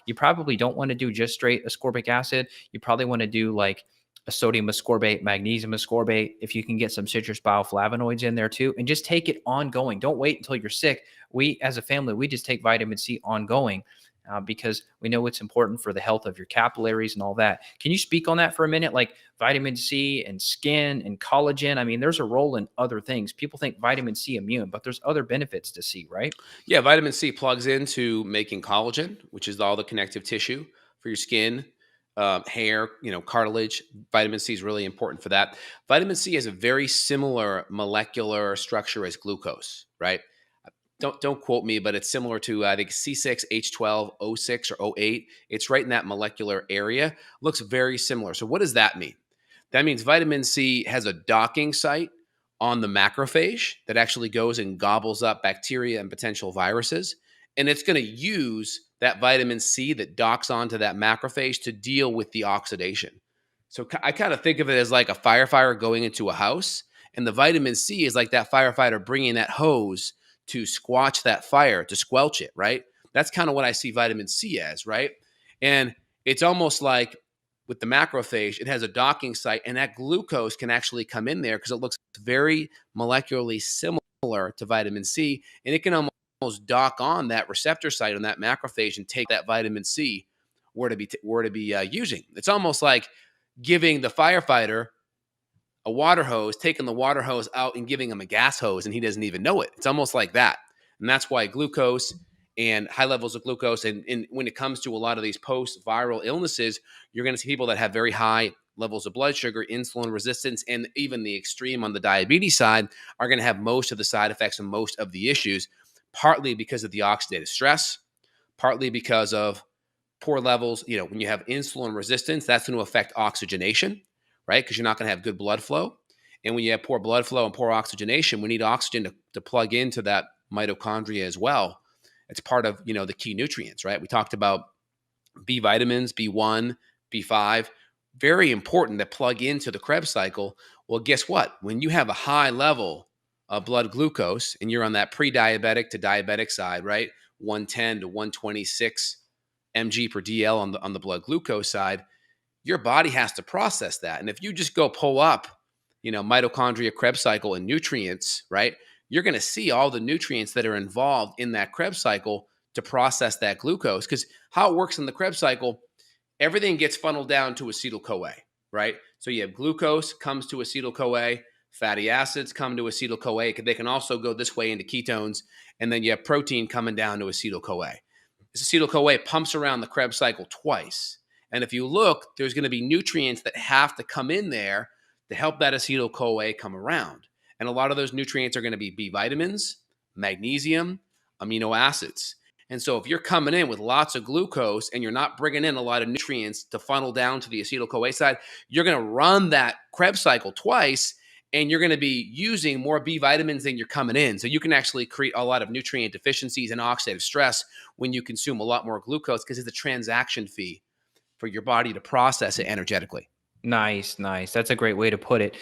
you probably don't want to do just straight ascorbic acid. You probably want to do like a sodium ascorbate, magnesium ascorbate, if you can get some citrus bioflavonoids in there too, and just take it ongoing. Don't wait until you're sick. We, as a family, we just take vitamin C ongoing because we know it's important for the health of your capillaries and all that. Can you speak on that for a minute? Like vitamin C and skin and collagen. I mean, there's a role in other things. People think vitamin C immune, but there's other benefits to C, right? Yeah, vitamin C plugs into making collagen, which is all the connective tissue for your skin, hair, cartilage. Vitamin C is really important for that. Vitamin C has a very similar molecular structure as glucose, right? Don't quote me, but it's similar to I think C6H12 O6 or O8. It's right in that molecular area. Looks very similar. So what does that mean? That means vitamin C has a docking site on the macrophage that actually goes and gobbles up bacteria and potential viruses. And it's going to use that vitamin C that docks onto that macrophage to deal with the oxidation. So I kind of think of it as like a firefighter going into a house, and the vitamin C is like that firefighter bringing that hose to squelch that fire, to squelch it, right? That's kind of what I see vitamin C as, right? And it's almost like with the macrophage, it has a docking site, and that glucose can actually come in there because it looks very molecularly similar to vitamin C, and it can almost dock on that receptor site on that macrophage and take that vitamin C where to be using. It's almost like giving the firefighter a water hose, taking the water hose out and giving him a gas hose, and he doesn't even know it. It's almost like that. And that's why glucose and high levels of glucose, and when it comes to a lot of these post-viral illnesses, you're going to see people that have very high levels of blood sugar, insulin resistance, and even the extreme on the diabetes side are going to have most of the side effects and most of the issues, partly because of the oxidative stress, partly because of poor levels. When you have insulin resistance, that's going to affect oxygenation, right? Because you're not going to have good blood flow. And when you have poor blood flow and poor oxygenation, we need oxygen to plug into that mitochondria as well. It's part of, the key nutrients, right? We talked about B vitamins, B1, B5, very important that plug into the Krebs cycle. Well, guess what? When you have a high level of blood glucose and you're on that pre-diabetic to diabetic side, right? 110 to 126 mg per dl on the blood glucose side, your body has to process that. And if you just go pull up, mitochondria, Krebs cycle, and nutrients, right, you're going to see all the nutrients that are involved in that Krebs cycle to process that glucose. Because how it works in the Krebs cycle, everything gets funneled down to acetyl-CoA, right? So you have glucose comes to acetyl-CoA, fatty acids come to acetyl-CoA. They can also go this way into ketones, and then you have protein coming down to acetyl-CoA. This acetyl-CoA pumps around the Krebs cycle twice. And if you look, there's going to be nutrients that have to come in there to help that acetyl-CoA come around. And a lot of those nutrients are going to be B vitamins, magnesium, amino acids. And so if you're coming in with lots of glucose and you're not bringing in a lot of nutrients to funnel down to the acetyl-CoA side, you're going to run that Krebs cycle twice, and you're going to be using more B vitamins than you're coming in. So you can actually create a lot of nutrient deficiencies and oxidative stress when you consume a lot more glucose, because it's a transaction fee for your body to process it energetically. Nice, nice. That's a great way to put it.